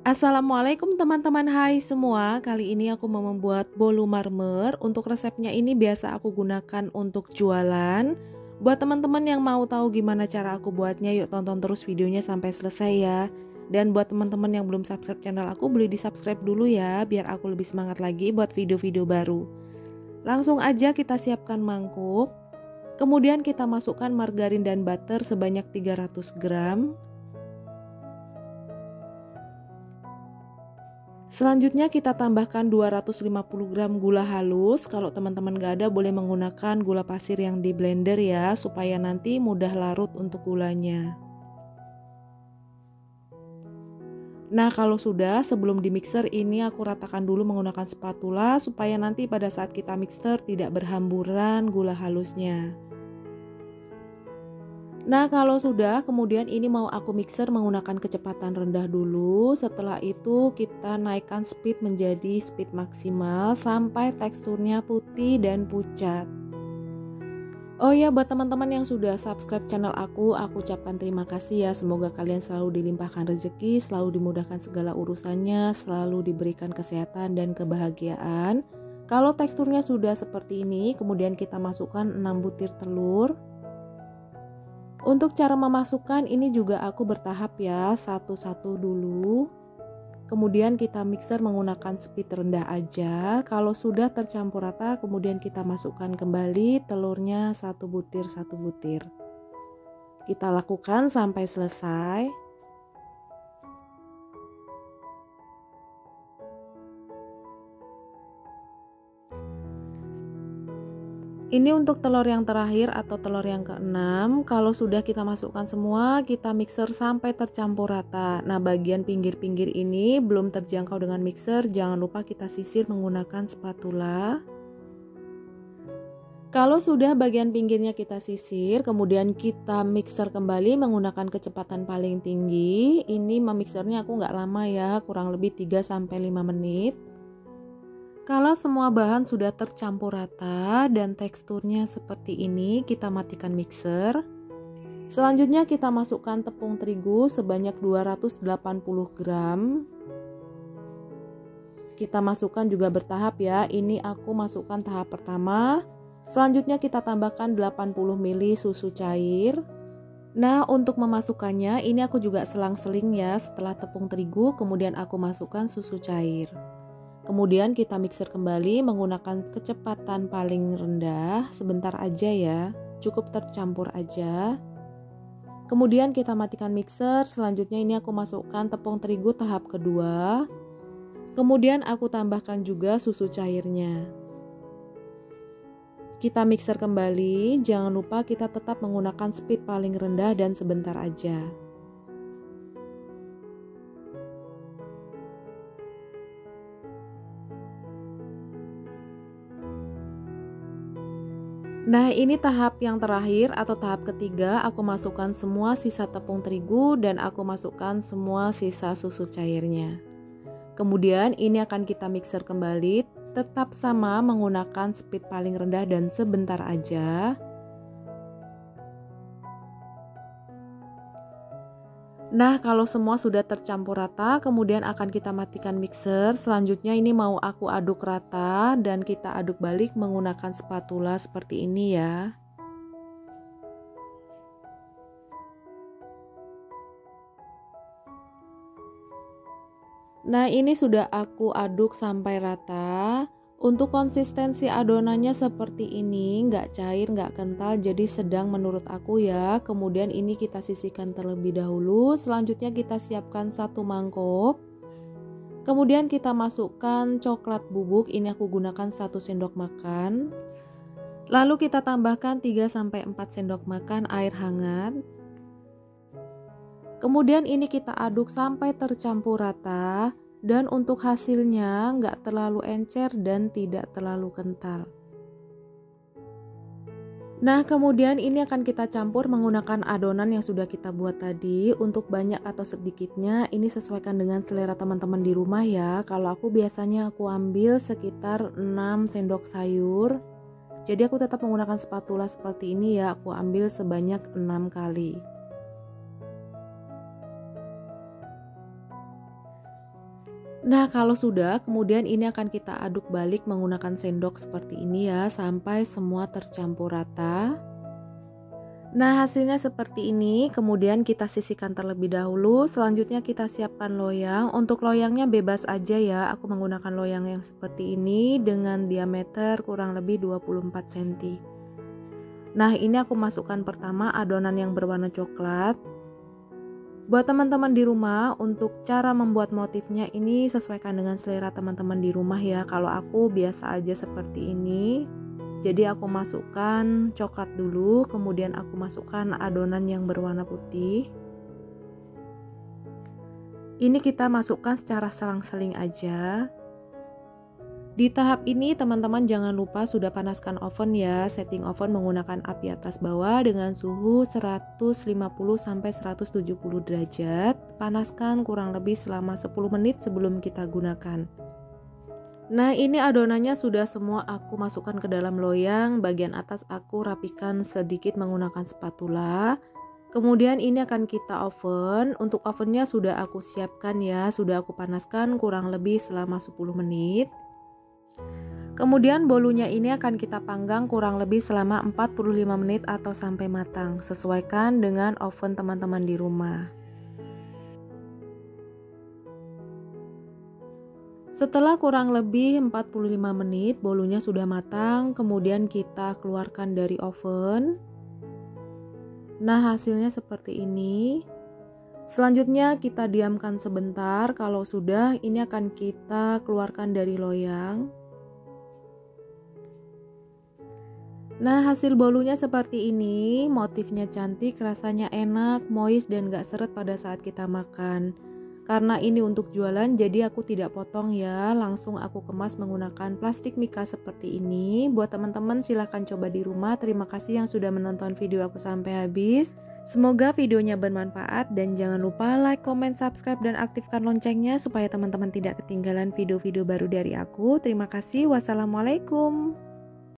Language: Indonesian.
Assalamualaikum teman-teman, hai semua. Kali ini aku mau membuat bolu marmer. Untuk resepnya ini biasa aku gunakan untuk jualan. Buat teman-teman yang mau tahu gimana cara aku buatnya, yuk tonton terus videonya sampai selesai ya. Dan buat teman-teman yang belum subscribe channel aku, boleh di subscribe dulu ya, biar aku lebih semangat lagi buat video-video baru. Langsung aja kita siapkan mangkuk. Kemudian kita masukkan margarin dan butter sebanyak 300 gram. Selanjutnya kita tambahkan 250 gram gula halus. Kalau teman-teman gak ada boleh menggunakan gula pasir yang di blender ya, supaya nanti mudah larut untuk gulanya. Nah kalau sudah, sebelum di mixer ini aku ratakan dulu menggunakan spatula supaya nanti pada saat kita mixer tidak berhamburan gula halusnya. Nah kalau sudah, kemudian ini mau aku mixer menggunakan kecepatan rendah dulu. Setelah itu kita naikkan speed menjadi speed maksimal sampai teksturnya putih dan pucat. Oh ya, buat teman-teman yang sudah subscribe channel aku ucapkan terima kasih ya. Semoga kalian selalu dilimpahkan rezeki, selalu dimudahkan segala urusannya, selalu diberikan kesehatan dan kebahagiaan. Kalau teksturnya sudah seperti ini, kemudian kita masukkan 6 butir telur. Untuk cara memasukkan ini juga aku bertahap ya, satu-satu dulu. Kemudian kita mixer menggunakan speed rendah aja. Kalau sudah tercampur rata, kemudian kita masukkan kembali telurnya satu butir. Kita lakukan sampai selesai. Ini untuk telur yang terakhir atau telur yang keenam. Kalau sudah kita masukkan semua, kita mixer sampai tercampur rata. Nah, bagian pinggir-pinggir ini belum terjangkau dengan mixer, jangan lupa kita sisir menggunakan spatula. Kalau sudah bagian pinggirnya kita sisir, kemudian kita mixer kembali menggunakan kecepatan paling tinggi. Ini memixernya aku nggak lama ya, kurang lebih 3-5 menit. Kalau semua bahan sudah tercampur rata dan teksturnya seperti ini, kita matikan mixer. Selanjutnya kita masukkan tepung terigu sebanyak 280 gram. Kita masukkan juga bertahap ya, ini aku masukkan tahap pertama. Selanjutnya kita tambahkan 80 ml susu cair. Nah untuk memasukkannya ini aku juga selang-seling ya, setelah tepung terigu kemudian aku masukkan susu cair. Kemudian kita mixer kembali menggunakan kecepatan paling rendah, sebentar aja ya, cukup tercampur aja. Kemudian kita matikan mixer, selanjutnya ini aku masukkan tepung terigu tahap kedua. Kemudian aku tambahkan juga susu cairnya. Kita mixer kembali, jangan lupa kita tetap menggunakan speed paling rendah dan sebentar aja. Nah ini tahap yang terakhir atau tahap ketiga, aku masukkan semua sisa tepung terigu dan aku masukkan semua sisa susu cairnya. Kemudian ini akan kita mixer kembali, tetap sama menggunakan speed paling rendah dan sebentar aja. Nah kalau semua sudah tercampur rata, kemudian akan kita matikan mixer. Selanjutnya ini mau aku aduk rata dan kita aduk balik menggunakan spatula seperti ini ya. Nah ini sudah aku aduk sampai rata. Untuk konsistensi adonannya seperti ini, nggak cair, nggak kental, jadi sedang menurut aku ya. Kemudian ini kita sisihkan terlebih dahulu. Selanjutnya kita siapkan satu mangkok. Kemudian kita masukkan coklat bubuk, ini aku gunakan 1 sendok makan. Lalu kita tambahkan 3-4 sendok makan air hangat. Kemudian ini kita aduk sampai tercampur rata. Dan untuk hasilnya nggak terlalu encer dan tidak terlalu kental. Nah kemudian ini akan kita campur menggunakan adonan yang sudah kita buat tadi. Untuk banyak atau sedikitnya ini sesuaikan dengan selera teman-teman di rumah ya. Kalau aku biasanya aku ambil sekitar 6 sendok sayur. Jadi aku tetap menggunakan spatula seperti ini ya, aku ambil sebanyak 6 kali. Nah, kalau sudah, kemudian ini akan kita aduk balik menggunakan sendok seperti ini ya, sampai semua tercampur rata. Nah, hasilnya seperti ini, kemudian kita sisihkan terlebih dahulu. Selanjutnya kita siapkan loyang. Untuk loyangnya bebas aja ya, aku menggunakan loyang yang seperti ini dengan diameter kurang lebih 24 cm. Nah, ini aku masukkan pertama adonan yang berwarna coklat. Buat teman-teman di rumah, untuk cara membuat motifnya ini sesuaikan dengan selera teman-teman di rumah ya. Kalau aku biasa aja seperti ini. Jadi aku masukkan coklat dulu, kemudian aku masukkan adonan yang berwarna putih. Ini kita masukkan secara selang-seling aja. Di tahap ini teman-teman jangan lupa sudah panaskan oven ya. Setting oven menggunakan api atas bawah dengan suhu 150 sampai 170 derajat. Panaskan kurang lebih selama 10 menit sebelum kita gunakan. Nah, ini adonannya sudah semua aku masukkan ke dalam loyang. Bagian atas aku rapikan sedikit menggunakan spatula. Kemudian ini akan kita oven. Untuk ovennya sudah aku siapkan ya, sudah aku panaskan kurang lebih selama 10 menit. Kemudian bolunya ini akan kita panggang kurang lebih selama 45 menit atau sampai matang. Sesuaikan dengan oven teman-teman di rumah. Setelah kurang lebih 45 menit bolunya sudah matang, kemudian kita keluarkan dari oven. Nah, hasilnya seperti ini. Selanjutnya kita diamkan sebentar. Kalau sudah, ini akan kita keluarkan dari loyang. Nah, hasil bolunya seperti ini. Motifnya cantik, rasanya enak, moist dan gak seret pada saat kita makan. Karena ini untuk jualan, jadi aku tidak potong ya, langsung aku kemas menggunakan plastik mika seperti ini. Buat teman-teman silahkan coba di rumah. Terima kasih yang sudah menonton video aku sampai habis. Semoga videonya bermanfaat dan jangan lupa like, comment, subscribe, dan aktifkan loncengnya supaya teman-teman tidak ketinggalan video-video baru dari aku. Terima kasih, wassalamualaikum.